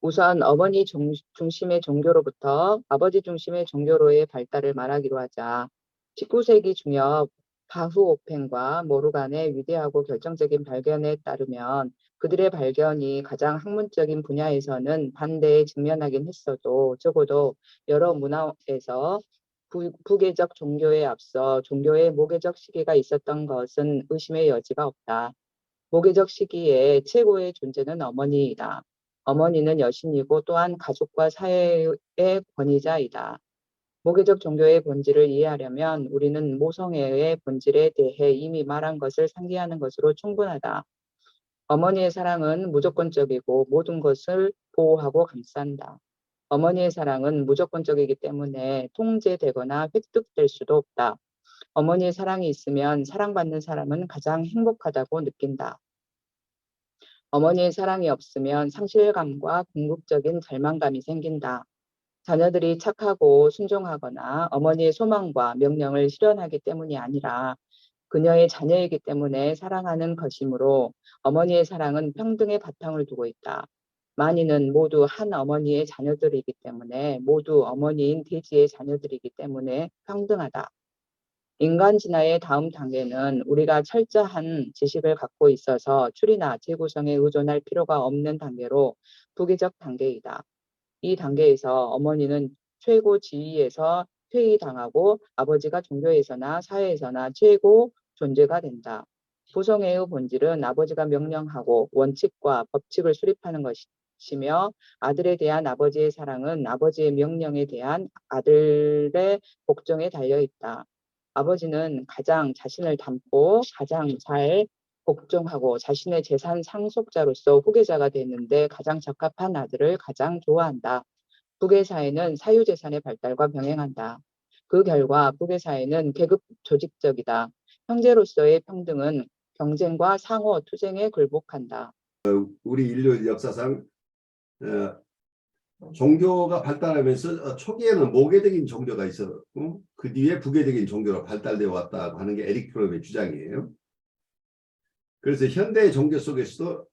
우선 어머니 중심의 종교로부터 아버지 중심의 종교로의 발달을 말하기로 하자. 19세기 중엽 바흐오펜과 모르간의 위대하고 결정적인 발견에 따르면 그들의 발견이 가장 학문적인 분야에서는 반대에 직면하긴 했어도 적어도 여러 문화에서 부계적 종교에 앞서 종교의 모계적 시기가 있었던 것은 의심의 여지가 없다. 모계적 시기의 최고의 존재는 어머니이다. 어머니는 여신이고 또한 가족과 사회의 권위자이다. 모계적 종교의 본질을 이해하려면 우리는 모성애의 본질에 대해 이미 말한 것을 상기하는 것으로 충분하다. 어머니의 사랑은 무조건적이고 모든 것을 보호하고 감싼다. 어머니의 사랑은 무조건적이기 때문에 통제되거나 획득될 수도 없다. 어머니의 사랑이 있으면 사랑받는 사람은 가장 행복하다고 느낀다. 어머니의 사랑이 없으면 상실감과 궁극적인 절망감이 생긴다. 자녀들이 착하고 순종하거나 어머니의 소망과 명령을 실현하기 때문이 아니라 그녀의 자녀이기 때문에 사랑하는 것이므로 어머니의 사랑은 평등의 바탕을 두고 있다. 만인은 모두 한 어머니의 자녀들이기 때문에 모두 어머니인 대지의 자녀들이기 때문에 평등하다. 인간 진화의 다음 단계는 우리가 철저한 지식을 갖고 있어서 추리나 재구성에 의존할 필요가 없는 단계로 부계적 단계이다. 이 단계에서 어머니는 최고 지위에서 퇴위당하고 아버지가 종교에서나 사회에서나 최고 존재가 된다. 부성애의 본질은 아버지가 명령하고 원칙과 법칙을 수립하는 것이며 아들에 대한 아버지의 사랑은 아버지의 명령에 대한 아들의 복종에 달려 있다. 아버지는 가장 자신을 닮고 가장 잘 복종하고 자신의 재산 상속자로서 후계자가 되는데 가장 적합한 아들을 가장 좋아한다. 북의 사회는 사유재산의 발달과 병행한다. 그 결과 북의 사회는 계급 조직적이다. 형제로서의 평등은 경쟁과 상호 투쟁에 굴복한다. 우리 인류 역사상 종교가 발달하면서 초기에는 모계적인 종교가 있었고 그 뒤에 부계적인 종교로 발달되어 왔다고 하는 게 에릭 프롬의 주장이에요. 그래서 현대의 종교 속에서도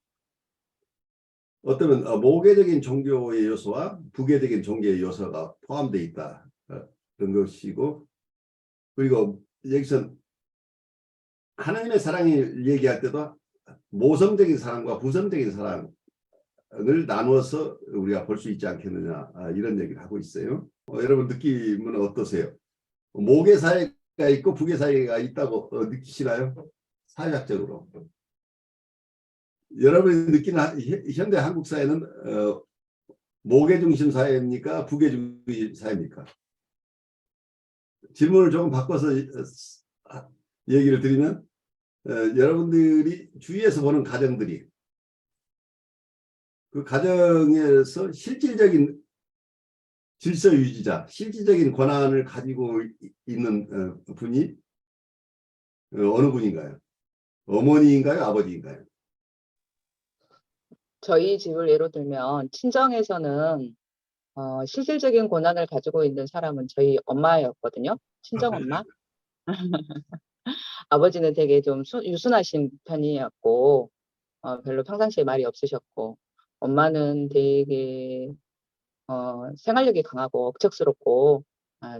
어쩌면 모계적인 종교의 요소와 부계적인 종교의 요소가 포함되어 있다 그런 것이고, 그리고 여기서 하나님의 사랑을 얘기할 때도 모성적인 사랑과 부성적인 사랑을 나누어서 우리가 볼 수 있지 않겠느냐 이런 얘기를 하고 있어요. 여러분 느낌은 어떠세요? 모계사회가 있고 부계사회가 있다고 느끼시나요? 사회학적으로. 여러분이 느끼는 현대 한국 사회는 모계중심 사회입니까? 부계중심 사회입니까? 질문을 조금 바꿔서 얘기를 드리면 여러분들이 주위에서 보는 가정들이 그 가정에서 실질적인 질서 유지자, 실질적인 권한을 가지고 있는 분이 어느 분인가요? 어머니인가요? 아버지인가요? 저희 집을 예로 들면 친정에서는 실질적인 권한을 가지고 있는 사람은 저희 엄마였거든요. 친정엄마. 아버지는 되게 좀 유순하신 편이었고 별로 평상시에 말이 없으셨고, 엄마는 되게 생활력이 강하고 억척스럽고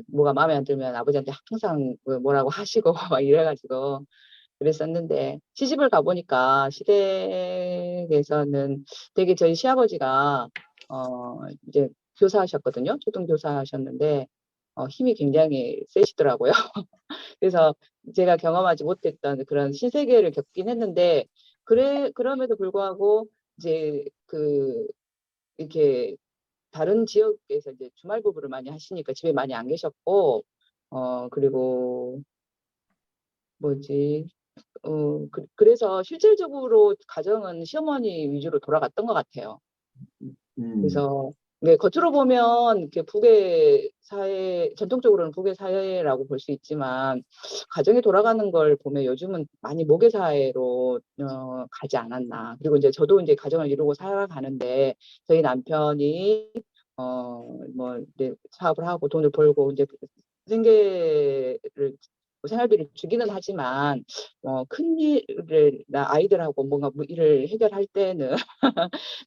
뭐가 마음에 안 들면 아버지한테 항상 뭐라고 하시고 막 이래가지고 그랬었는데, 시집을 가보니까 시댁에서는 되게 저희 시아버지가 이제 교사하셨거든요. 초등교사하셨는데 힘이 굉장히 세시더라고요. 그래서 제가 경험하지 못했던 그런 신세계를 겪긴 했는데, 그럼에도 불구하고 이제 이렇게 다른 지역에서 이제 주말 부부를 많이 하시니까 집에 많이 안 계셨고, 그리고 뭐지, 그래서 실질적으로 가정은 시어머니 위주로 돌아갔던 것 같아요. 그래서 네, 겉으로 보면 이렇게 북의 사회, 전통적으로는 북의 사회라고 볼 수 있지만 가정이 돌아가는 걸 보면 요즘은 많이 모계 사회로 가지 않았나. 그리고 이제 저도 이제 가정을 이루고 살아가는데 저희 남편이 뭐 이제 사업을 하고 돈을 벌고 이제 생계를 생활비를 주기는 하지만 큰 일을 아이들하고 뭔가 뭐 일을 해결할 때는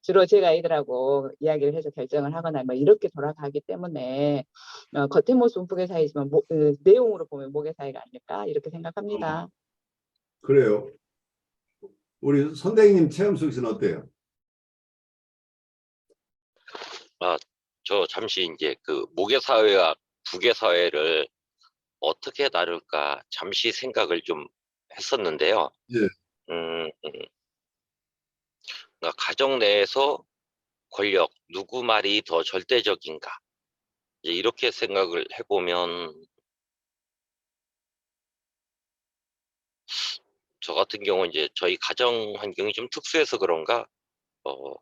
주로 제가 아이들하고 이야기를 해서 결정을 하거나 뭐 이렇게 돌아가기 때문에 겉의 모습은 부계 사이지만 내용으로 보면 모계 사이가 아닐까 이렇게 생각합니다. 그래요. 우리 선생님 체험 속에서는 어때요? 저 잠시 이제 그 모계 사회와 부계 사회를 어떻게 나눌까 잠시 생각을 좀 했었는데요. 예. 그러니까 가정 내에서 권력, 누구 말이 더 절대적인가? 이제 이렇게 생각을 해보면 저 같은 경우는 이제 저희 가정 환경이 좀 특수해서 그런가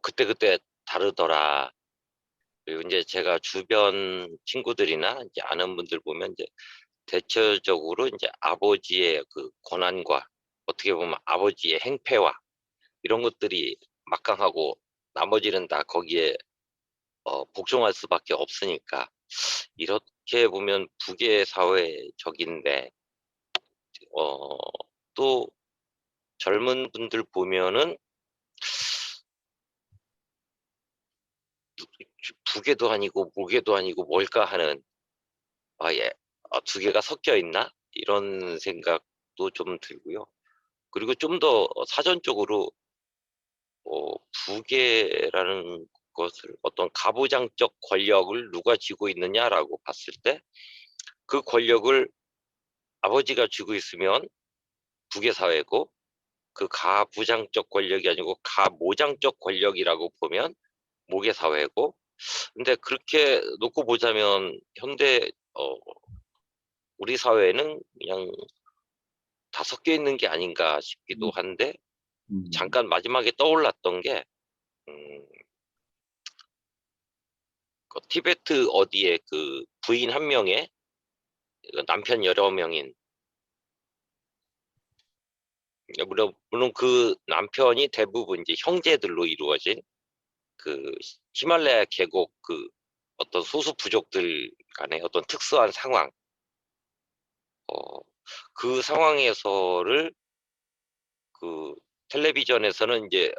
그때그때 다르더라. 그리고 이제 제가 주변 친구들이나 이제 아는 분들 보면 이제 대체적으로 이제 아버지의 그 권한과 어떻게 보면 아버지의 행패와 이런 것들이 막강하고 나머지는 다 거기에 복종할 수밖에 없으니까 이렇게 보면 부계 사회적인데 또 젊은 분들 보면은 부계도 아니고 모계도 아니고 뭘까 하는 예, 두 개가 섞여 있나 이런 생각도 좀 들고요. 그리고 좀 더 사전적으로 부계라는 것을 어떤 가부장적 권력을 누가 쥐고 있느냐라고 봤을 때 그 권력을 아버지가 쥐고 있으면 부계 사회고 그 가부장적 권력이 아니고 가모장적 권력이라고 보면 모계 사회고 근데 그렇게 놓고 보자면 현대 우리 사회는 그냥 다 섞여 있는 게 아닌가 싶기도 한데 잠깐 마지막에 떠올랐던 게 그 티베트 어디에 그 부인 한 명에 남편 여러 명인 물론 그 남편이 대부분 이제 형제들로 이루어진 그 히말라야 계곡 그 어떤 소수 부족들 간의 어떤 특수한 상황 그 상황에서를 그 텔레비전에서는 이제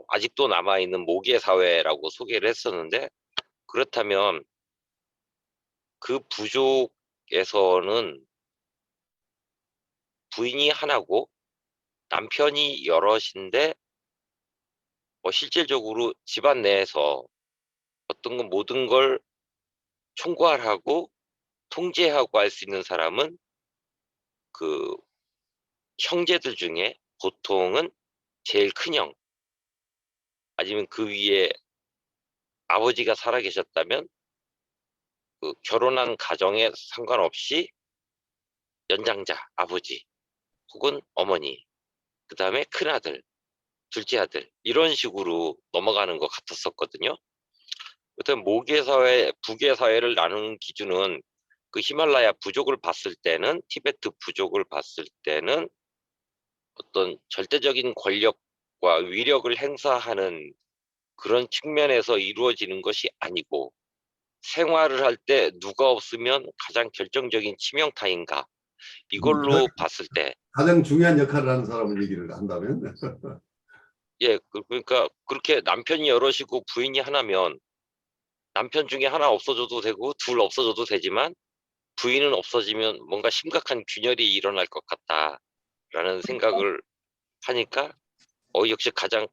아직도 남아있는 모계 사회라고 소개를 했었는데 그렇다면 그 부족에서는 부인이 하나고 남편이 여럿인데 실질적으로 집안 내에서 어떤 건 모든 걸 총괄하고 통제하고 할 수 있는 사람은 그 형제들 중에 보통은 제일 큰형 아니면 그 위에 아버지가 살아계셨다면 그 결혼한 가정에 상관없이 연장자 아버지 혹은 어머니 그 다음에 큰아들 둘째 아들 이런 식으로 넘어가는 것 같았었거든요. 여튼 모계 사회, 부계 사회를 나누는 기준은 그 히말라야 부족을 봤을 때는 티베트 부족을 봤을 때는 어떤 절대적인 권력과 위력을 행사하는 그런 측면에서 이루어지는 것이 아니고 생활을 할 때 누가 없으면 가장 결정적인 치명타인가 이걸로 봤을 때 가장 중요한 역할을 하는 사람을 얘기를 한다면 예, 그러니까 그렇게 남편이 여럿이고 부인이 하나면 남편 중에 하나 없어져도 되고 둘 없어져도 되지만 부인은 없어지면 뭔가 심각한 균열이 일어날 것 같다라는 생각을 하니까 역시 가장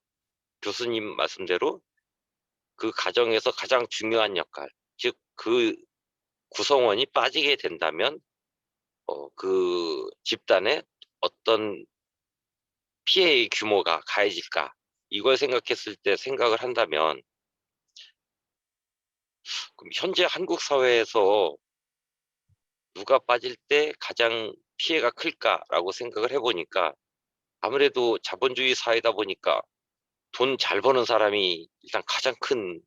교수님 말씀대로 그 가정에서 가장 중요한 역할, 즉 그 구성원이 빠지게 된다면 그 집단에 어떤 피해의 규모가 가해질까? 이걸 생각했을 때 생각을 한다면 그럼 현재 한국 사회에서 누가 빠질 때 가장 피해가 클까라고 생각을 해보니까 아무래도 자본주의 사회다 보니까 돈 잘 버는 사람이 일단 가장 큰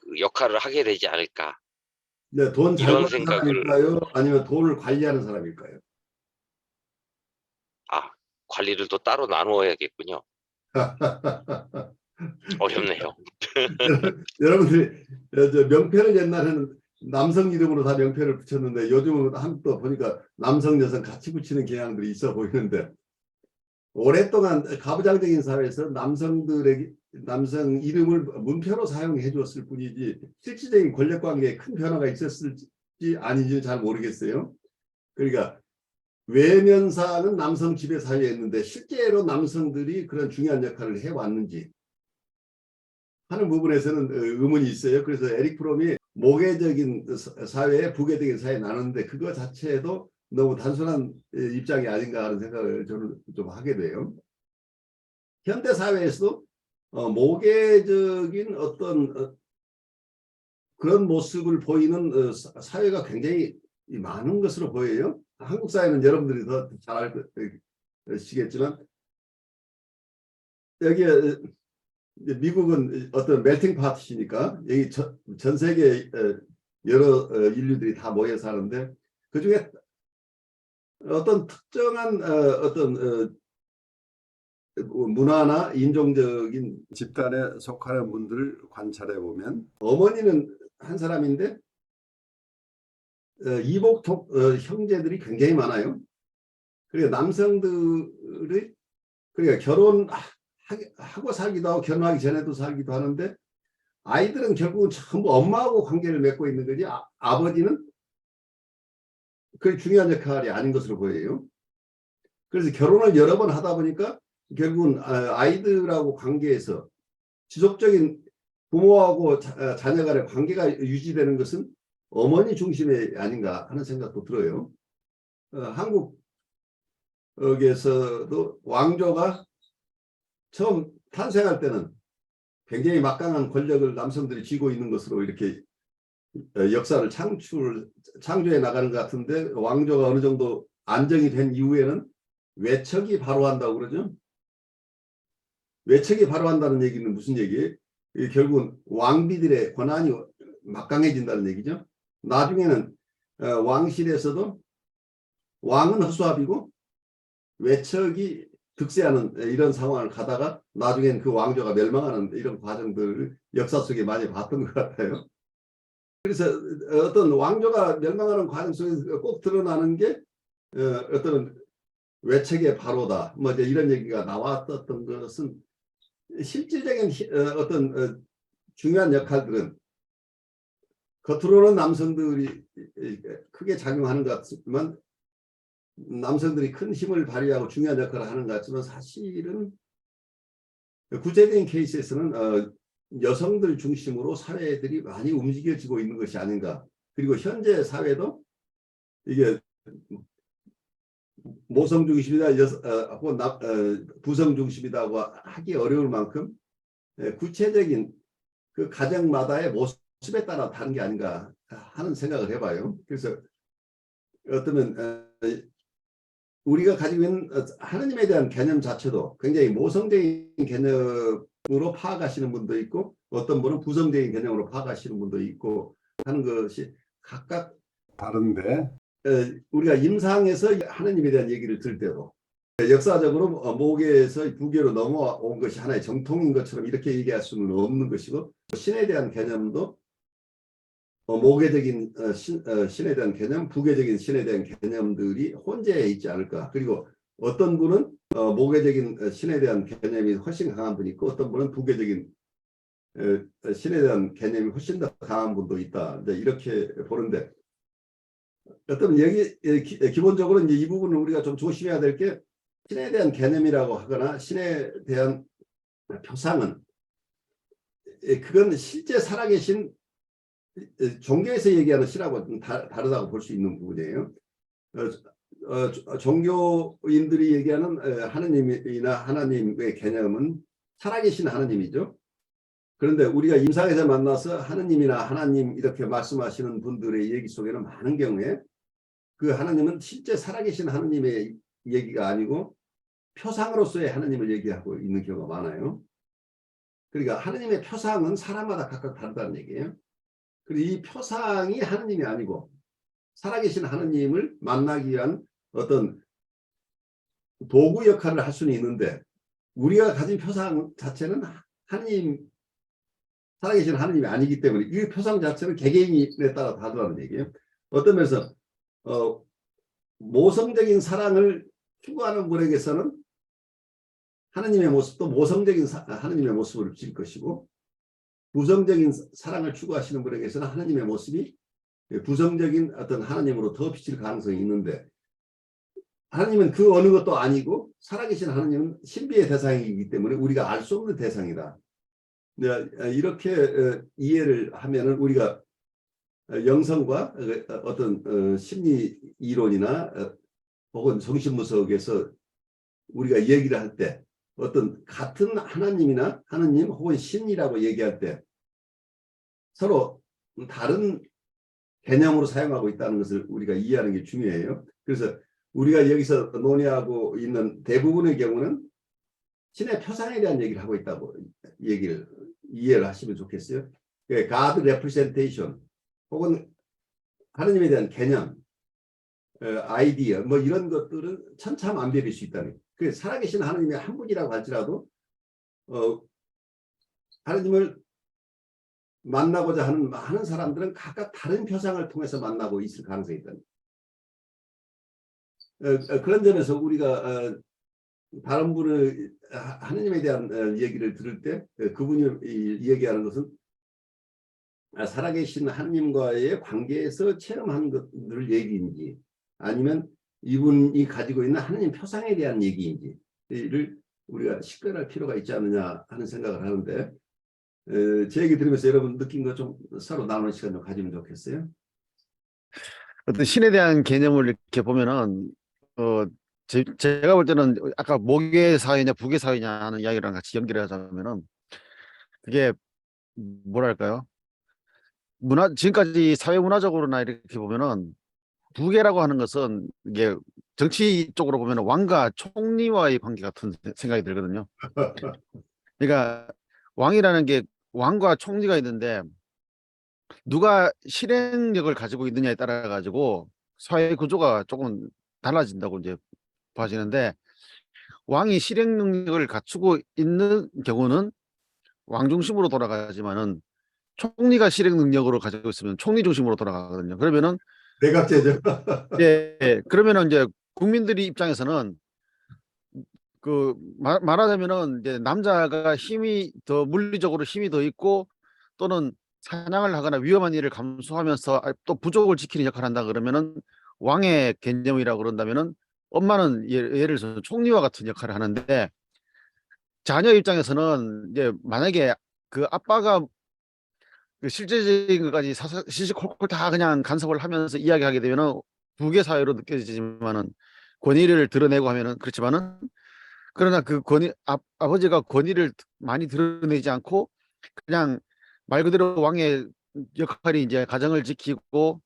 그 역할을 하게 되지 않을까 네, 돈 잘 이런 버는 생각을 사람일까요? 아니면 돈을 관리하는 사람일까요? 관리를 또 따로 나누어야겠군요. 어렵네요. 여러분들이 저 명패는 옛날에는 남성 이름으로 다 명패를 붙였는데 요즘은 한국도 보니까 남성, 여성 같이 붙이는 경향들이 있어 보이는데 오랫동안 가부장적인 사회에서 남성 이름을 문표로 사용해 줬을 뿐이지 실질적인 권력 관계에 큰 변화가 있었을지 아닌지는 잘 모르겠어요. 그러니까 외면사는 남성 지배 사회였는데 실제로 남성들이 그런 중요한 역할을 해왔는지 하는 부분에서는 의문이 있어요. 그래서 에릭 프롬이 모계적인 사회, 부계적인 사회 나누는데 그거 자체도 너무 단순한 입장이 아닌가 하는 생각을 저는 좀 하게 돼요. 현대 사회에서도 모계적인 어떤 그런 모습을 보이는 사회가 굉장히 많은 것으로 보여요. 한국 사회는 여러분들이 더 잘 아시겠지만 여기에 미국은 어떤 멜팅 파트시니까 여기 전 세계 여러 인류들이 다 모여 사는데 그 중에 어떤 특정한 어떤 문화나 인종적인 집단에 속하는 분들을 관찰해 보면 어머니는 한 사람인데 이복 형제들이 굉장히 많아요. 그러니까 남성들이 그러니까 결혼하고 살기도 하고 결혼하기 전에도 살기도 하는데 아이들은 결국은 전부 엄마하고 관계를 맺고 있는 거지 아버지는 그게 중요한 역할이 아닌 것으로 보여요. 그래서 결혼을 여러 번 하다 보니까 결국은 아이들하고 관계에서 지속적인 부모하고 자녀 간의 관계가 유지되는 것은 어머니 중심이 아닌가 하는 생각도 들어요. 한국에서도 왕조가 처음 탄생할 때는 굉장히 막강한 권력을 남성들이 쥐고 있는 것으로 이렇게 역사를 창조해 나가는 것 같은데 왕조가 어느 정도 안정이 된 이후에는 외척이 바로한다고 그러죠. 외척이 바로한다는 얘기는 무슨 얘기예요? 결국은 왕비들의 권한이 막강해진다는 얘기죠. 나중에는 왕실에서도 왕은 허수아비고 외척이 득세하는 이런 상황을 가다가 나중엔 그 왕조가 멸망하는 이런 과정들을 역사 속에 많이 봤던 것 같아요. 그래서 어떤 왕조가 멸망하는 과정 속에서 꼭 드러나는 게 어떤 외척의 바로다. 뭐 이제 이런 얘기가 나왔던 것은 실질적인 어떤 중요한 역할들은 겉으로는 남성들이 크게 작용하는 것 같지만 남성들이 큰 힘을 발휘하고 중요한 역할을 하는 것 같지만 사실은 구체적인 케이스에서는 여성들 중심으로 사회들이 많이 움직여지고 있는 것이 아닌가. 그리고 현재 사회도 이게 모성 중심이다, 혹은 부성 중심이다고 하기 어려울 만큼 구체적인 그 가정마다의 모습에 따라 다른 게 아닌가 하는 생각을 해봐요. 그래서 어쩌면 우리가 가지고 있는 하느님에 대한 개념 자체도 굉장히 모성적인 개념으로 파악하시는 분도 있고 어떤 분은 부성적인 개념으로 파악하시는 분도 있고 하는 것이 각각 다른데 우리가 임상에서 하느님에 대한 얘기를 들을 때도 역사적으로 모계에서 부계로 넘어온 것이 하나의 정통인 것처럼 이렇게 얘기할 수는 없는 것이고 신에 대한 개념도 모계적인 신에 대한 개념, 부계적인 신에 대한 개념들이 혼재해 있지 않을까. 그리고 어떤 분은 모계적인 신에 대한 개념이 훨씬 강한 분이 있고 어떤 분은 부계적인 신에 대한 개념이 훨씬 더 강한 분도 있다. 이렇게 보는데 어떤 여기 기본적으로 이제 이 부분을 우리가 좀 조심해야 될 게 신에 대한 개념이라고 하거나 신에 대한 표상은 그건 실제 살아계신 종교에서 얘기하는 신하고 좀 다르다고 볼 수 있는 부분이에요. 종교인들이 얘기하는 하느님이나 하나님의 개념은 살아계신 하느님이죠. 그런데 우리가 임상에서 만나서 하느님이나 하나님 이렇게 말씀하시는 분들의 얘기 속에는 많은 경우에 그 하나님은 실제 살아계신 하느님의 얘기가 아니고 표상으로서의 하느님을 얘기하고 있는 경우가 많아요. 그러니까 하느님의 표상은 사람마다 각각 다르다는 얘기예요. 그리고 이 표상이 하느님이 아니고 살아계신 하느님을 만나기 위한 어떤 도구 역할을 할 수는 있는데 우리가 가진 표상 자체는 하느님 살아계신 하느님이 아니기 때문에 이 표상 자체는 개개인에 따라 다르다는 얘기예요. 어떤 면에서 모성적인 사랑을 추구하는 분에게서는 하느님의 모습도 모성적인 하느님의 모습을 질 것이고, 부성적인 사랑을 추구하시는 분에게서는 하느님의 모습이 부성적인 어떤 하느님으로 더 비칠 가능성이 있는데, 하느님은 그 어느 것도 아니고 살아계신 하느님은 신비의 대상이기 때문에 우리가 알 수 없는 대상이다. 이렇게 이해를 하면은 우리가 영성과 어떤 심리 이론이나 혹은 정신분석에서 우리가 얘기를 할 때 어떤 같은 하나님이나 하느님 혹은 신이라고 얘기할 때 서로 다른 개념으로 사용하고 있다는 것을 우리가 이해하는 게 중요해요. 그래서 우리가 여기서 논의하고 있는 대부분의 경우는 신의 표상에 대한 얘기를 하고 있다고 이해를 하시면 좋겠어요. God representation 혹은 하느님에 대한 개념, 아이디어 뭐 이런 것들은 천차만별일 수 있다는 거예요. 그 살아계신 하느님의 한 분이라고 할지라도 하느님을 만나고자 하는 많은 사람들은 각각 다른 표상을 통해서 만나고 있을 가능성이 있다. 그런 점에서 우리가 다른 분의 하느님에 대한 얘기를 들을 때 그분이 얘기하는 것은 살아계신 하느님과의 관계에서 체험한 것들 얘기인지 아니면 이분이 가지고 있는 하느님 표상에 대한 얘기인지를 우리가 식별할 필요가 있지 않느냐 하는 생각을 하는데, 제 얘기 들으면서 여러분 느낀 거 좀 서로 나누는 시간 좀 가지면 좋겠어요. 어떤 신에 대한 개념을 이렇게 보면은 제가 볼 때는 아까 목의 사회냐 북의 사회냐 하는 이야기랑 같이 연결을 하자면은 그게 뭐랄까요? 지금까지 사회 문화적으로나 이렇게 보면은 부계라고 하는 것은 이게 정치 쪽으로 보면 왕과 총리와의 관계 같은 생각이 들거든요. 그러니까 왕이라는 게 왕과 총리가 있는데 누가 실행력을 가지고 있느냐에 따라 가지고 사회 구조가 조금 달라진다고 이제 봐지는데, 왕이 실행 능력을 갖추고 있는 경우는 왕 중심으로 돌아가지만은 총리가 실행 능력으로 가지고 있으면 총리 중심으로 돌아가거든요. 그러면은 내각제죠. 그러면은 이제 국민들이 입장에서는 말하자면은 이제 남자가 힘이 더 물리적으로 힘이 더 있고 또는 사냥을 하거나 위험한 일을 감수하면서 또 부족을 지키는 역할을 한다 그러면은 왕의 개념이라고 그런다면은 엄마는 예를 들어서 총리와 같은 역할을 하는데, 자녀 입장에서는 이제 만약에 그 아빠가 그 실제적인 것까지 시시콜콜 다 그냥 간섭을 하면서 이야기하게 되면은 부계 사회로 느껴지지만은 권위를 드러내고 하면은 그렇지만은, 그러나 그 아버지가 권위를 많이 드러내지 않고 그냥 말 그대로 왕의 역할이 이제 가정을 지키고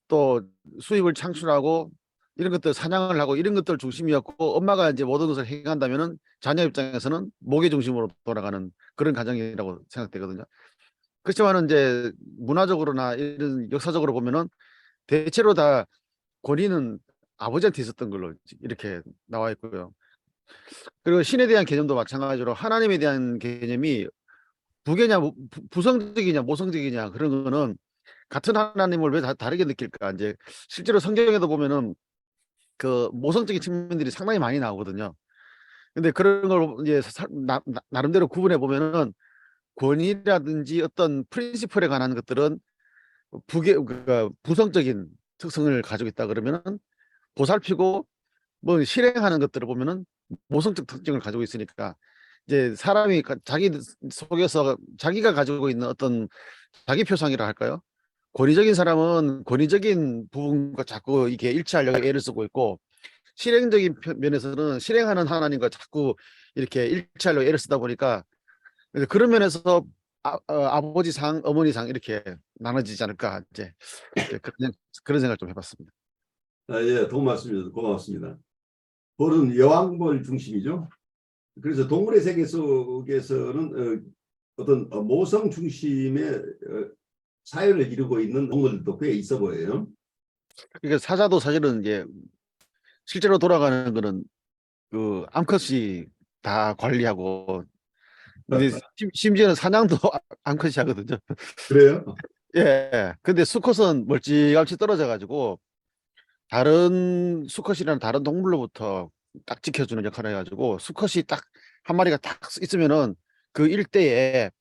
또 수입을 창출하고 이런 것들 사냥을 하고 이런 것들 중심이었고 엄마가 이제 모든 것을 행한다면은 자녀 입장에서는 목의 중심으로 돌아가는 그런 가정이라고 생각되거든요. 그렇지만은 이제 문화적으로나 이런 역사적으로 보면은 대체로 다 권위는 아버지한테 있었던 걸로 이렇게 나와 있고요. 그리고 신에 대한 개념도 마찬가지로 하나님에 대한 개념이 부계냐 부성적이냐 모성적이냐 그런 거는 같은 하나님을 왜 다르게 느낄까? 이제 실제로 성경에도 보면은 그 모성적인 측면들이 상당히 많이 나오거든요. 근데 그런 걸 이제 나름대로 구분해 보면은 권위라든지 어떤 프린시플에 관한 것들은 부성적인 특성을 가지고 있다 그러면은, 보살피고 뭐 실행하는 것들을 보면은 모성적 특징을 가지고 있으니까 이제 사람이 자기 속에서 자기가 가지고 있는 어떤 자기 표상이라 할까요? 권위적인 사람은 권위적인 부분과 자꾸 이게 일치하려고 애를 쓰고 있고, 실행적인 면에서는 실행하는 하나님과 자꾸 이렇게 일치하려고 애를 쓰다 보니까 그런 면에서 아버지상, 어머니상 이렇게 나눠지지 않을까 이제 그런 생각 좀 해봤습니다. 예, 도움 말씀입니다. 고맙습니다. 벌은 여왕벌 중심이죠. 그래서 동물의 세계 속에서는 어떤 모성 중심의 사회를 이루고 있는 동물들도 꽤 있어 보여요. 그러니까 사자도 사실은 이제 실제로 돌아가는 거는 그 암컷이 다 관리하고 근데 심지어는 사냥도 암컷이 하거든요. 그래요? 예. 근데 수컷은 멀찌감치 떨어져 가지고 다른 수컷이라는 다른 동물로부터 딱 지켜주는 역할을 해가지고 수컷이 딱 한 마리가 딱 있으면은 그 일대에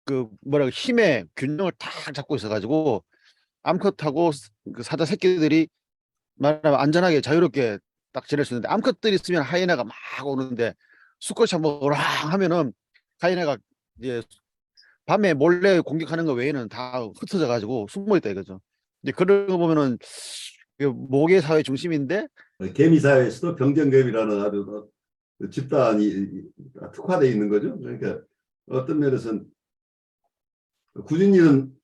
그 뭐라 힘의 균형을 딱 잡고 있어가지고 암컷하고 그 사자 새끼들이 말하면 안전하게 자유롭게 딱 지낼 수 있는데 암컷들이 있으면 하이에나가 막 오는데 수컷이 한번 오랑 하면은 하이에나가 이제 밤에 몰래 공격하는 거 외에는 다 흩어져 가지고 숨어 있다 이거죠. 이제 그런 거 보면은 그 모계 사회 중심인데 개미 사회에서도 병정개미라는 아주 집단이 특화되어 있는 거죠. 그러니까 어떤 면에서는 굳은 일은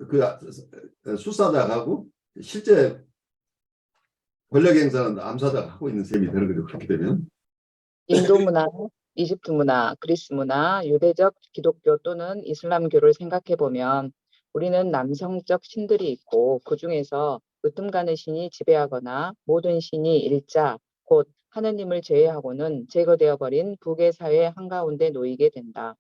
그 수사자하고 실제 권력 행사는 암사자가 하고 있는 셈이 되는 거죠. 그렇게 되면. 인도 문화, 이집트 문화, 그리스 문화, 유대적 기독교 또는 이슬람교를 생각해 보면 우리는 남성적 신들이 있고 그 중에서 으뜸가는 신이 지배하거나 모든 신이 일자, 곧 하느님을 제외하고는 제거되어 버린 북의 사회 한가운데 놓이게 된다.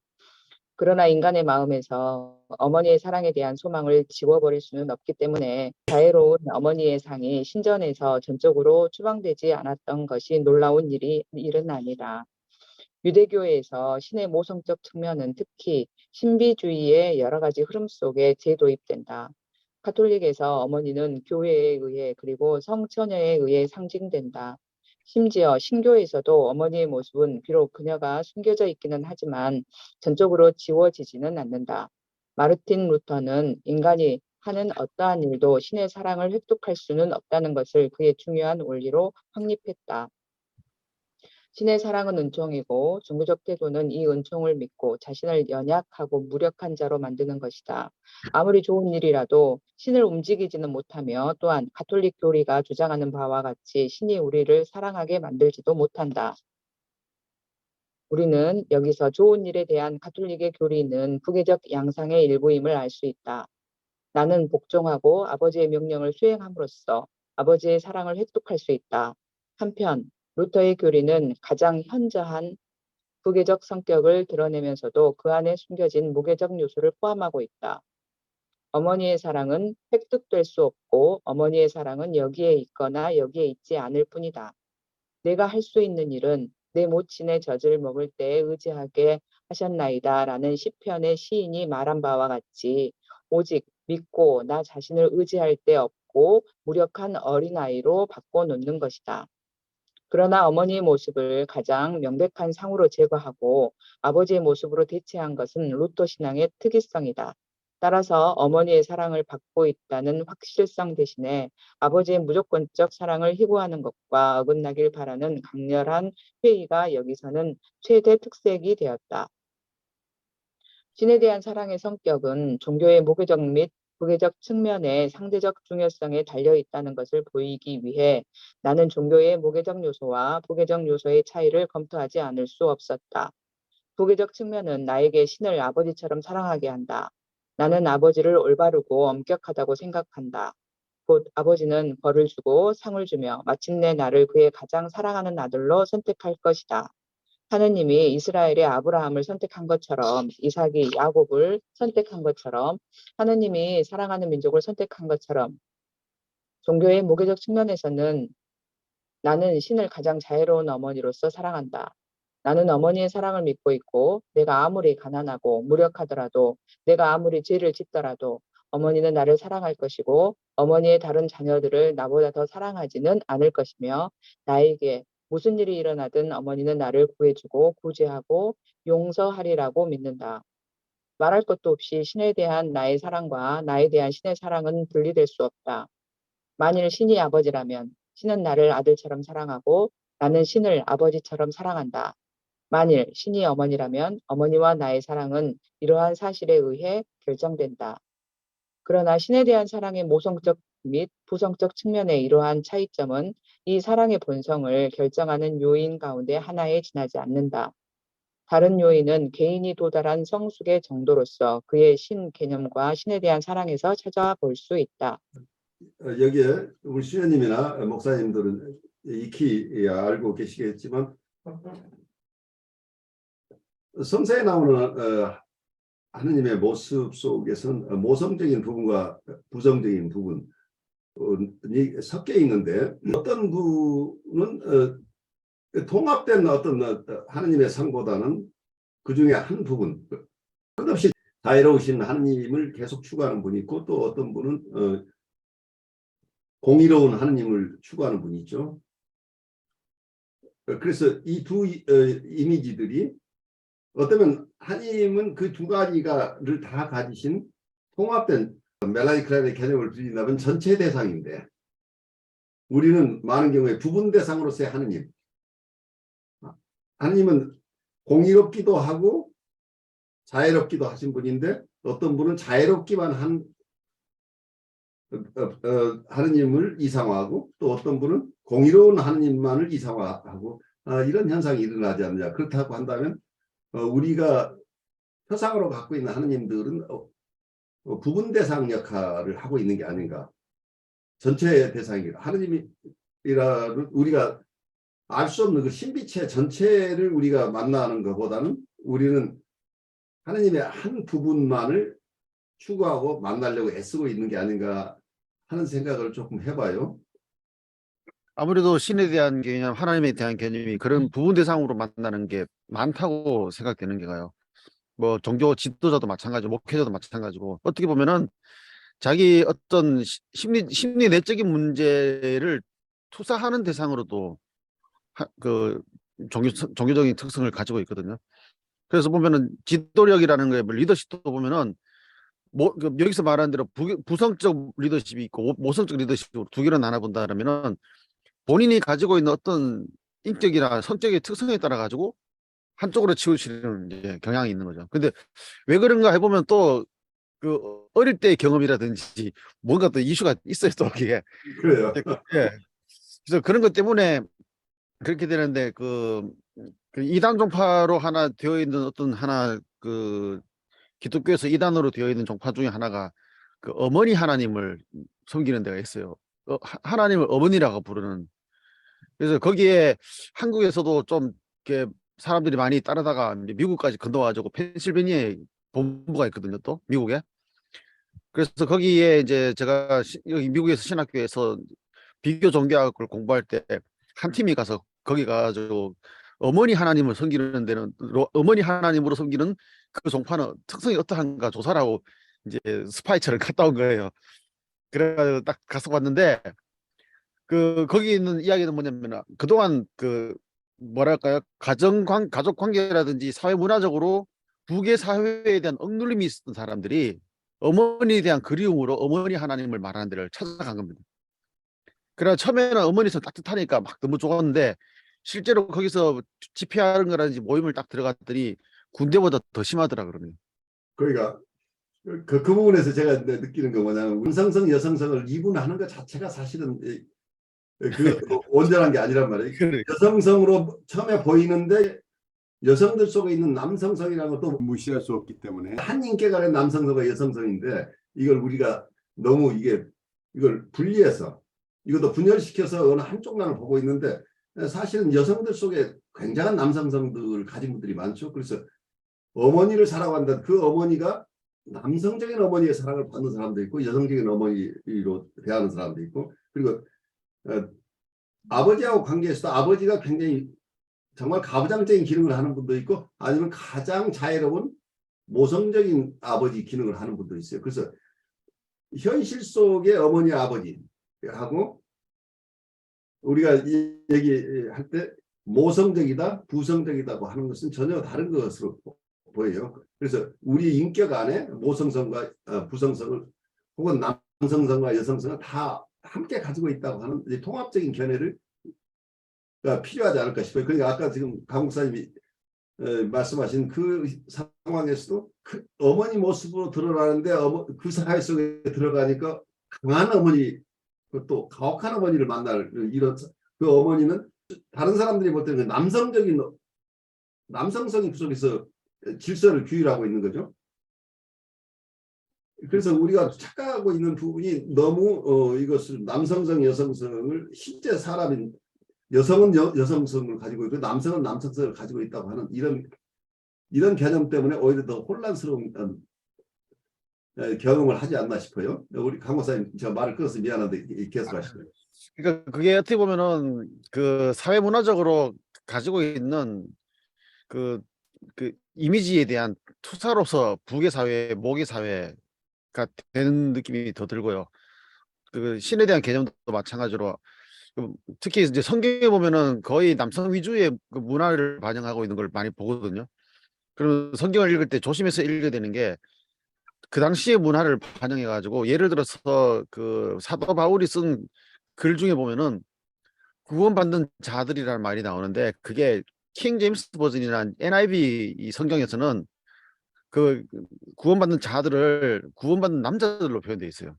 그러나 인간의 마음에서 어머니의 사랑에 대한 소망을 지워버릴 수는 없기 때문에 자애로운 어머니의 상이 신전에서 전적으로 추방되지 않았던 것이 놀라운 일은 아니다. 유대교에서 신의 모성적 측면은 특히 신비주의의 여러 가지 흐름 속에 재도입된다. 가톨릭에서 어머니는 교회에 의해 그리고 성처녀에 의해 상징된다. 심지어 신교에서도 어머니의 모습은 비록 그녀가 숨겨져 있기는 하지만 전적으로 지워지지는 않는다. 마르틴 루터는 인간이 하는 어떠한 일도 신의 사랑을 획득할 수는 없다는 것을 그의 중요한 원리로 확립했다. 신의 사랑은 은총이고 종교적 태도는 이 은총을 믿고 자신을 연약하고 무력한 자로 만드는 것이다. 아무리 좋은 일이라도 신을 움직이지는 못하며 또한 가톨릭 교리가 주장하는 바와 같이 신이 우리를 사랑하게 만들지도 못한다. 우리는 여기서 좋은 일에 대한 가톨릭의 교리는 부계적 양상의 일부임을 알 수 있다. 나는 복종하고 아버지의 명령을 수행함으로써 아버지의 사랑을 획득할 수 있다. 한편 루터의 교리는 가장 현저한 부계적 성격을 드러내면서도 그 안에 숨겨진 무계적 요소를 포함하고 있다. 어머니의 사랑은 획득될 수 없고 어머니의 사랑은 여기에 있거나 여기에 있지 않을 뿐이다. 내가 할 수 있는 일은 내 모친의 젖을 먹을 때에 의지하게 하셨나이다 라는 시편의 시인이 말한 바와 같이 오직 믿고 나 자신을 의지할 데 없고 무력한 어린아이로 바꿔놓는 것이다. 그러나 어머니의 모습을 가장 명백한 상으로 제거하고 아버지의 모습으로 대체한 것은 루터 신앙의 특이성이다. 따라서 어머니의 사랑을 받고 있다는 확실성 대신에 아버지의 무조건적 사랑을 희구하는 것과 어긋나길 바라는 강렬한 회의가 여기서는 최대 특색이 되었다. 신에 대한 사랑의 성격은 종교의 모계적 및 부계적 측면의 상대적 중요성에 달려 있다는 것을 보이기 위해 나는 종교의 모계적 요소와 부계적 요소의 차이를 검토하지 않을 수 없었다. 부계적 측면은 나에게 신을 아버지처럼 사랑하게 한다. 나는 아버지를 올바르고 엄격하다고 생각한다. 곧 아버지는 벌을 주고 상을 주며 마침내 나를 그의 가장 사랑하는 아들로 선택할 것이다. 하느님이 이스라엘의 아브라함을 선택한 것처럼 이삭이 야곱을 선택한 것처럼 하느님이 사랑하는 민족을 선택한 것처럼 종교의 모계적 측면에서는 나는 신을 가장 자애로운 어머니로서 사랑한다. 나는 어머니의 사랑을 믿고 있고 내가 아무리 가난하고 무력하더라도 내가 아무리 죄를 짓더라도 어머니는 나를 사랑할 것이고 어머니의 다른 자녀들을 나보다 더 사랑하지는 않을 것이며 나에게 무슨 일이 일어나든 어머니는 나를 구해주고 구제하고 용서하리라고 믿는다. 말할 것도 없이 신에 대한 나의 사랑과 나에 대한 신의 사랑은 분리될 수 없다. 만일 신이 아버지라면 신은 나를 아들처럼 사랑하고 나는 신을 아버지처럼 사랑한다. 만일 신이 어머니라면 어머니와 나의 사랑은 이러한 사실에 의해 결정된다. 그러나 신에 대한 사랑의 모성적 및 부성적 측면의 이러한 차이점은 이 사랑의 본성을 결정하는 요인 가운데 하나에 지나지 않는다. 다른 요인은 개인이 도달한 성숙의 정도로서 그의 신 개념과 신에 대한 사랑에서 찾아볼 수 있다. 여기에 우리 수녀님이나 목사님들은 익히 알고 계시겠지만 성서에 나오는 하느님의 모습 속에서는 모성적인 부분과 부성적인 부분이 섞여 있는데 어떤 부분은 통합된 어떤 하느님의 상보다는 그 중에 한 부분, 끝없이 자애로우신 하느님을 계속 추구하는 분이 있고 또 어떤 분은 공의로운 하느님을 추구하는 분이 있죠. 그래서 이 두 이미지들이 어쩌면 하느님은 그 두 가지를 다 가지신 통합된 멜라니 클라인의 개념을 빌린다면 전체 대상인데 우리는 많은 경우에 부분 대상으로서의 하느님, 하느님은 공의롭기도 하고 자애롭기도 하신 분인데 어떤 분은 자애롭기만 한 하느님을 이상화하고 또 어떤 분은 공의로운 하느님만을 이상화하고 이런 현상이 일어나지 않느냐. 그렇다고 한다면 우리가 표상으로 갖고 있는 하느님들은 부분 대상 역할을 하고 있는 게 아닌가. 전체 대상이라 하느님이라는 우리가 알 수 없는 그 신비체 전체를 우리가 만나는 것보다는 우리는 하느님의 한 부분만을 추구하고 만나려고 애쓰고 있는 게 아닌가 하는 생각을 조금 해봐요. 아무래도 신에 대한 개념, 하나님에 대한 개념이 그런 부분 대상으로 만나는 게 많다고 생각되는 게가요. 뭐 종교 지도자도 마찬가지고 목회자도 마찬가지고 어떻게 보면은 자기 어떤 심리 내적인 문제를 투사하는 대상으로도 그 종교적인 특성을 가지고 있거든요. 그래서 보면은 지도력이라는 거에 리더십도 보면은 여기서 말하는 대로 부성적 리더십이 있고 모성적 리더십으로 두 개로 나눠본다면은 본인이 가지고 있는 어떤 인격이나 성격의 특성에 따라 가지고 한쪽으로 치우치는 이제 경향이 있는 거죠. 근데 왜 그런가 해보면 또 그 어릴 때의 경험이라든지 뭔가 또 이슈가 있어요, 또 그게. 그래요. 예. 그래서 그런 것 때문에 그렇게 되는데 그 이단 종파로 하나 되어 있는 어떤 하나 그 기독교에서 이단으로 되어 있는 종파 중에 하나가 그 어머니 하나님을 섬기는 데가 있어요. 하나님을 어머니라고 부르는. 그래서 거기에 한국에서도 좀 이렇게 사람들이 많이 따르다가 이제 미국까지 건너와가지고 펜실베니아에 본부가 있거든요, 또 미국에. 그래서 거기에 이제 제가 여기 미국에서 신학교에서 비교 종교학을 공부할 때 한 팀이 가서 거기 가가지고 어머니 하나님을 섬기는 데는 어머니 하나님으로 섬기는 그 종파는 특성이 어떠한가 조사라고 이제 스파이처럼 갔다 온 거예요. 그래가지고 딱 가서 봤는데 거기 있는 이야기는 뭐냐면 그동안 뭐랄까요, 가족 관계라든지 사회 문화적으로 북의 사회에 대한 억눌림이 있었던 사람들이 어머니에 대한 그리움으로 어머니 하나님을 말하는 데를 찾아간 겁니다. 그래 처음에는 어머니서 따뜻하니까 막 너무 좋았는데 실제로 거기서 집회하는 거라든지 모임을 딱 들어갔더니 군대보다 더 심하더라 그러네요. 그러니까 그 부분에서 제가 느끼는 거 뭐냐면 남성성 여성성을 이분하는 것 자체가 사실은 그 온전한 게 아니란 말이에요. 그러니까. 여성성으로 처음에 보이는데 여성들 속에 있는 남성성이라는 것도 무시할 수 없기 때문에 한 인격 안에 남성성과 여성성인데 이걸 우리가 너무 이걸 분리해서 이것도 분열시켜서 어느 한쪽만을 보고 있는데 사실은 여성들 속에 굉장한 남성성들을 가진 분들이 많죠. 그래서 어머니를 사랑한다. 그 어머니가 남성적인 어머니의 사랑을 받는 사람도 있고 여성적인 어머니로 대하는 사람도 있고 그리고 아버지하고 관계에서도 아버지가 굉장히 정말 가부장적인 기능을 하는 분도 있고 아니면 가장 자애로운 모성적인 아버지 기능을 하는 분도 있어요. 그래서 현실 속의 어머니 아버지하고 우리가 얘기할 때 모성적이다 부성적이다고 하는 것은 전혀 다른 것으로 보여요. 그래서 우리 인격 안에 모성성과 부성성을 혹은 남성성과 여성성을 다 함께 가지고 있다고 하는 통합적인 견해를 필요하지 않을까 싶어요. 그러니까 아까 지금 강 목사님이 말씀하신 그 상황에서도 그 어머니 모습으로 드러나는데 그 사회 속에 들어가니까 강한 어머니 또 가혹한 어머니를 만날 이런 그 어머니는 다른 사람들이 볼 때는 남성적인 남성성이 그 속에서 질서를 규율하고 있는 거죠. 그래서 우리가 착각하고 있는 부분이 너무 이것을 남성성 여성성을 실제 사람인 여성은 여성성을 가지고 있고 남성은 남성성을 가지고 있다고 하는 이런 이런 개념 때문에 오히려 더 혼란스러운 경험을 하지 않나 싶어요. 우리 강목사님, 제가 말을 끊어서 미안한데 계속하시죠. 그러니까 그게 어떻게 보면은 그 사회 문화적으로 가지고 있는 그 이미지에 대한 투사로서 부계 사회, 모계 사회가 되는 느낌이 더 들고요. 그 신에 대한 개념도 마찬가지로 특히 이제 성경에 보면은 거의 남성 위주의 그 문화를 반영하고 있는 걸 많이 보거든요. 그럼 성경을 읽을 때 조심해서 읽어야 되는 게 그 당시의 문화를 반영해 가지고 예를 들어서 그 사도 바울이 쓴 글 중에 보면은 구원받는 자들이라는 말이 나오는데 그게 킹 제임스 버전이란 NIV 이 성경에서는 그 구원받는 자들을 구원받는 남자들로 표현되어 있어요.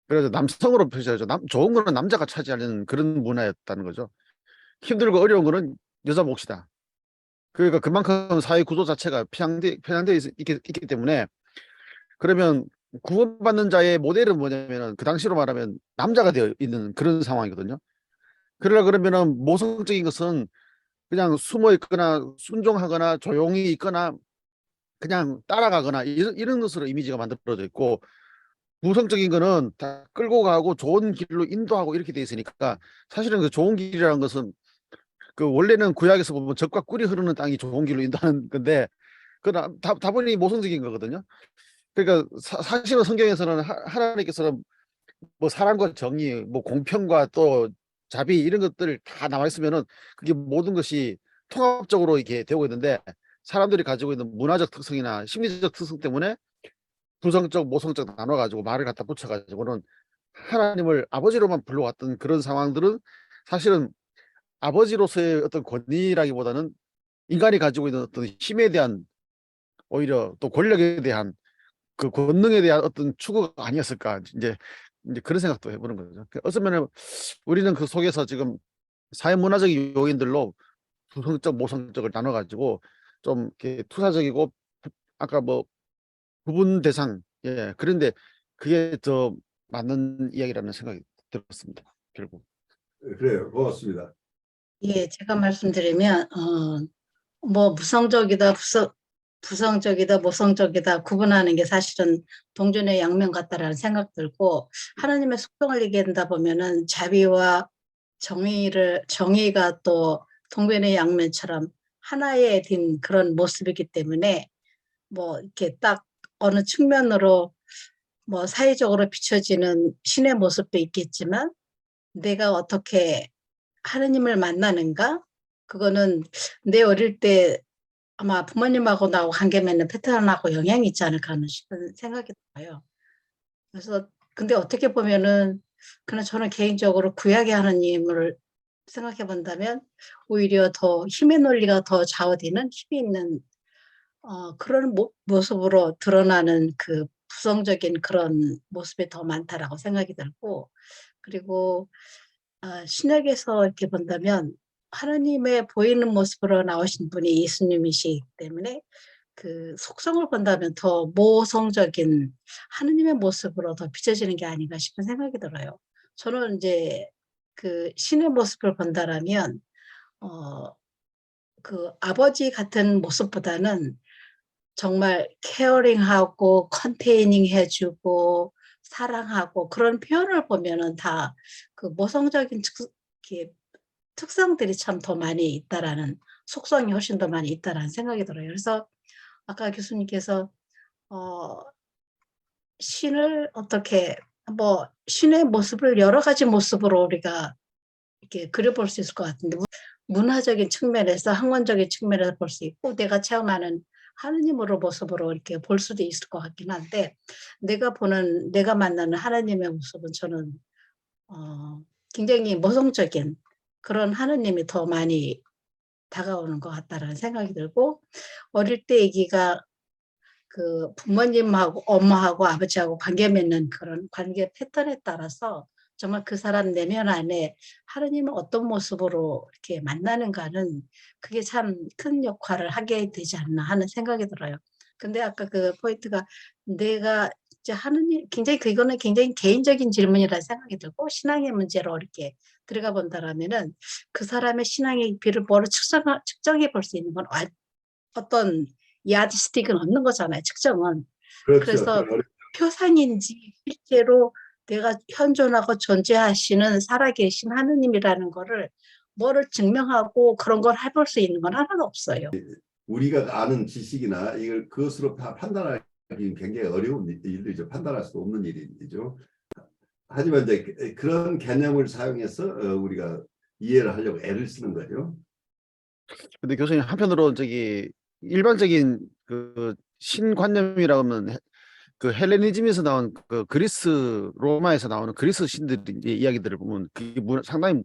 그래서 남성으로 표시하죠. 좋은 거는 남자가 차지하는 그런 문화였다는 거죠. 힘들고 어려운 거는 여자 몫이다. 그러니까 그만큼 사회 구조 자체가 편향되어 있기 때문에 그러면 구원받는 자의 모델은 뭐냐면은 그 당시로 말하면 남자가 되어 있는 그런 상황이거든요. 그러면은 모성적인 것은 그냥 숨어 있거나 순종하거나 조용히 있거나 그냥 따라가거나 이런 것으로 이미지가 만들어져 있고 부성적인 거는 다 끌고 가고 좋은 길로 인도하고 이렇게 돼 있으니까 사실은 그 좋은 길이라는 것은 그 원래는 구약에서 보면 젖과 꿀이 흐르는 땅이 좋은 길로 인도하는 건데 그건 다분히 모성적인 거거든요. 그러니까 사실은 성경에서는 하나님께서는 뭐 사랑과 정의, 뭐 공평과 또 자비 이런 것들 다 나와 있으면은 그게 모든 것이 통합적으로 이렇게 되고 있는데 사람들이 가지고 있는 문화적 특성이나 심리적 특성 때문에 부성적, 모성적 나눠가지고 말을 갖다 붙여가지고는 하나님을 아버지로만 불러왔던 그런 상황들은 사실은 아버지로서의 어떤 권위라기보다는 인간이 가지고 있는 어떤 힘에 대한 오히려 또 권력에 대한 그 권능에 대한 어떤 추구가 아니었을까 이제 그런 생각도 해보는 거죠. 어쩌면 우리는 그 속에서 지금 사회문화적인 요인들로 부성적, 모성적을 나눠가지고 좀 이렇게 투사적이고 아까 뭐 구분 대상 그런데 그게 더 맞는 이야기라는 생각이 들었습니다. 결국. 그래요. 고맙습니다. 예, 제가 말씀드리면 뭐 무성적이다, 부성적이다, 모성적이다 구분하는 게 사실은 동전의 양면 같다라는 생각 들고 하나님의 속성을 얘기한다 보면은 자비와 정의가 또 동변의 양면처럼 하나에 든 그런 모습이기 때문에 뭐 이렇게 딱 어느 측면으로 뭐 사회적으로 비춰지는 신의 모습도 있겠지만 내가 어떻게 하느님을 만나는가? 그거는 내 어릴 때 아마 부모님하고 나하고 관계 맺는 패턴하고 영향이 있지 않을까 하는 싶은 생각이 들어요. 그래서 근데 어떻게 보면은 그냥 저는 개인적으로 구약의 하느님을 생각해 본다면 오히려 더 힘의 논리가 더 좌우되는 힘이 있는 그런 모습으로 드러나는 그 부성적인 그런 모습이 더 많다라고 생각이 들고 그리고 신약에서 이렇게 본다면 하나님의 보이는 모습으로 나오신 분이 예수님이시기 때문에 그 속성을 본다면 더 모성적인 하느님의 모습으로 더 비춰지는 게 아닌가 싶은 생각이 들어요. 저는 이제 그 신의 모습을 본다라면 그 아버지 같은 모습보다는 정말 케어링하고 컨테이닝 해 주고 사랑하고 그런 표현을 보면은 다 그 모성적인 이렇게 특성들이 참 더 많이 있다라는 속성이 훨씬 더 많이 있다라는 생각이 들어요. 그래서 아까 교수님께서 어 신을 어떻게 뭐 신의 모습을 여러 가지 모습으로 우리가 이렇게 그려볼 수 있을 것 같은데 문화적인 측면에서 학문적인 측면에서 볼 수 있고 내가 체험하는 하느님으로 모습으로 이렇게 볼 수도 있을 것 같긴 한데 내가 만나는 하나님의 모습은 저는 굉장히 모성적인 그런 하느님이 더 많이 다가오는 것 같다라는 생각이 들고 어릴 때 아기가 그 부모님하고 엄마하고 아버지하고 관계 맺는 그런 관계 패턴에 따라서 정말 그 사람 내면 안에 하느님을 어떤 모습으로 이렇게 만나는가는 그게 참 큰 역할을 하게 되지 않나 하는 생각이 들어요. 근데 아까 그 포인트가 내가 이제 하느님 그거는 굉장히 개인적인 질문이라는 생각이 들고 신앙의 문제로 이렇게 들어가 본다라면은 그 사람의 신앙의 깊이를 뭐로 측정해 볼 수 있는 건 어떤 야드스틱은 없는 거잖아요. 측정은. 그렇죠. 그래서 그건 표상인지 실제로 내가 현존하고 존재하시는 살아계신 하느님이라는 거를 뭐를 증명하고 그런 걸 해볼 수 있는 건 하나도 없어요. 우리가 아는 지식이나 이걸 그것으로 판단하기 굉장히 어려운 일이죠. 판단할 수 없는 일이죠. 하지만 이제 그런 개념을 사용해서 우리가 이해를 하려고 애를 쓰는 거죠. 근데 교수님 한편으로 저기 일반적인 그 신관념이라고 하면 그 헬레니즘에서 나온 그 그리스 로마에서 나오는 그리스 신들의 이제 이야기들을 보면 그게 상당히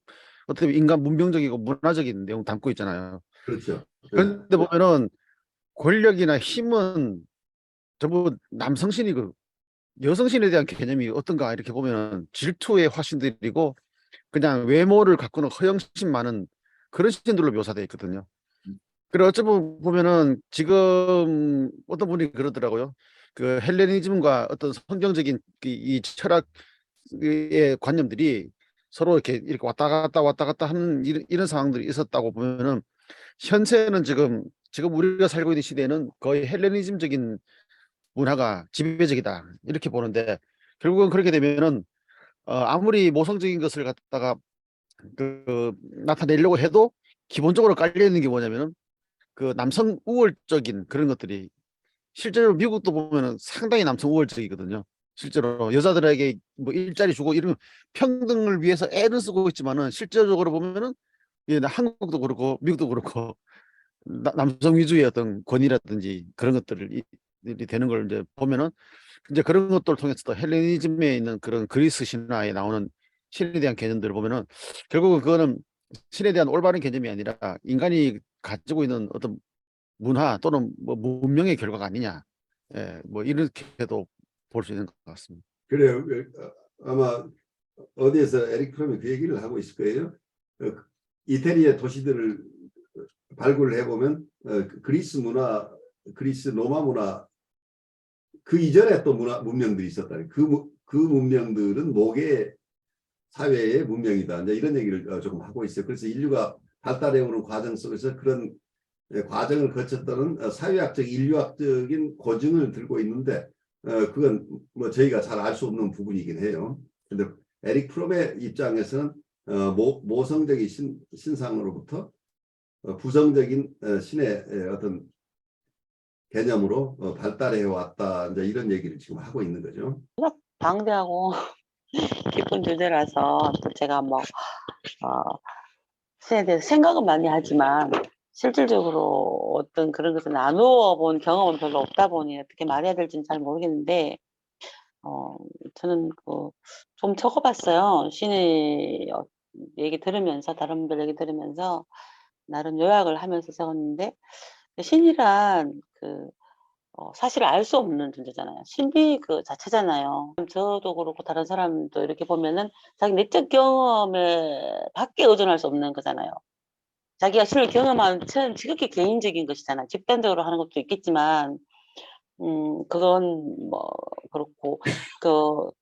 어떻게 보면 인간 문명적이고 문화적인 내용 담고 있잖아요. 그렇죠. 그런데 보면은 권력이나 힘은 전부 남성신이고 여성신에 대한 개념이 어떤가 이렇게 보면은 질투의 화신들이고 그냥 외모를 가꾸는 허영심 많은 그런 신들로 묘사되어 있거든요. 그리고 어쩌면 보면은 지금 어떤 분이 그러더라고요. 그 헬레니즘과 어떤 성경적인 이 철학의 관념들이 서로 이렇게 왔다 갔다 하는 이런 상황들이 있었다고 보면은 현세는 지금 우리가 살고 있는 시대에는 거의 헬레니즘적인 문화가 지배적이다 이렇게 보는데 결국은 그렇게 되면은 아무리 모성적인 것을 갖다가 나타내려고 해도 기본적으로 깔려 있는 게 뭐냐면은 그 남성 우월적인 그런 것들이 실제로 미국도 보면은 상당히 남성 우월적이거든요. 실제로 여자들에게 뭐 일자리 주고 이런 평등을 위해서 애를 쓰고 있지만은 실제적으로 보면은 한국도 그렇고 미국도 그렇고 남성 위주의 어떤 권위라든지 그런 것들이 되는 걸 이제 보면은 이제 그런 것들을 통해서 또 헬레니즘에 있는 그런 그리스 신화에 나오는 신에 대한 개념들을 보면은 결국은 그거는 신에 대한 올바른 개념이 아니라 인간이 가지고 있는 어떤 문화 또는 뭐 문명의 결과가 아니냐, 예, 뭐 이렇게도 볼 수 있는 것 같습니다. 그래요. 아마 어디에서 에릭 프롬이 그 얘기를 하고 있을 거예요. 이태리의 도시들을 발굴해 보면 그리스 문화, 그리스 로마 문화 그 이전에 또 문명들이 있었다. 그 문명들은 모계 사회의 문명이다. 이제 이런 얘기를 조금 하고 있어요. 그래서 인류가 발달해 오는 과정 속에서 그런 과정을 거쳤다는 사회학적, 인류학적인 고증을 들고 있는데 그건 뭐 저희가 잘 알 수 없는 부분이긴 해요. 근데 에릭 프롬의 입장에서는 모성적인 신상으로부터 부성적인 신의 어떤 개념으로 발달해 왔다. 이제 이런 얘기를 지금 하고 있는 거죠. 방대하고 깊은 주제라서 또 제가 뭐 신에 대해서 생각은 많이 하지만 실질적으로 어떤 그런 것을 나누어 본 경험은 별로 없다 보니 어떻게 말해야 될지는 잘 모르겠는데 저는 좀 적어봤어요. 신의 얘기 들으면서 다른 분들 얘기 들으면서 나름 요약을 하면서 적었는데 신이란 사실 알 수 없는 존재잖아요. 신비 그 자체잖아요. 저도 그렇고 다른 사람도 이렇게 보면은 자기 내적 경험에 밖에 의존할 수 없는 거잖아요. 자기가 신을 경험한 천 지극히 개인적인 것이잖아요. 집단적으로 하는 것도 있겠지만 그건 뭐 그렇고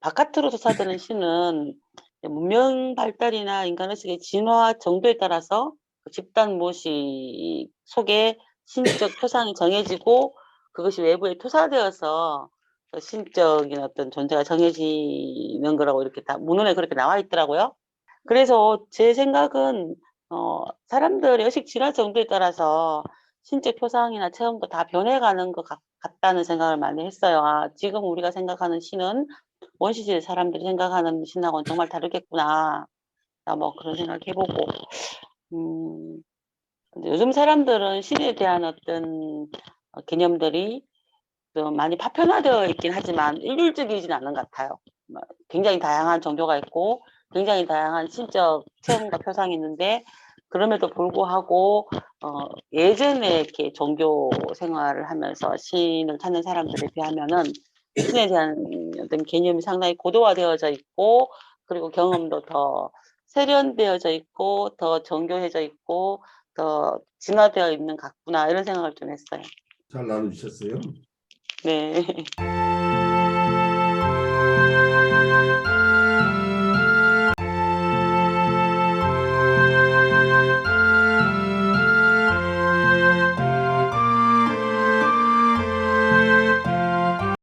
바깥으로 솟아드는 신은 문명 발달이나 인간의식의 진화 정도에 따라서 그 집단 모식 속에 신적 표상이 정해지고 그것이 외부에 투사되어서 그 신적인 어떤 존재가 정해지는 거라고 이렇게 다 문헌에 그렇게 나와 있더라고요. 그래서 제 생각은 사람들의 의식 진화 정도에 따라서 신적 표상이나 체험도 다 변해가는 것 같다는 생각을 많이 했어요. 지금 우리가 생각하는 신은 원시시대 사람들이 생각하는 신하고는 정말 다르겠구나. 뭐 그런 생각 해보고 근데 요즘 사람들은 신에 대한 어떤 개념들이 좀 많이 파편화되어 있긴 하지만 일률적이진 않은 것 같아요. 굉장히 다양한 종교가 있고 굉장히 다양한 신적 체험과 표상이 있는데 그럼에도 불구하고 예전에 이렇게 종교 생활을 하면서 신을 찾는 사람들에 비하면은 신에 대한 어떤 개념이 상당히 고도화되어져 있고 그리고 경험도 더 세련되어져 있고 더 정교해져 있고 더 진화되어 있는 것 같구나 이런 생각을 좀 했어요. 잘 나눠주셨어요. 네.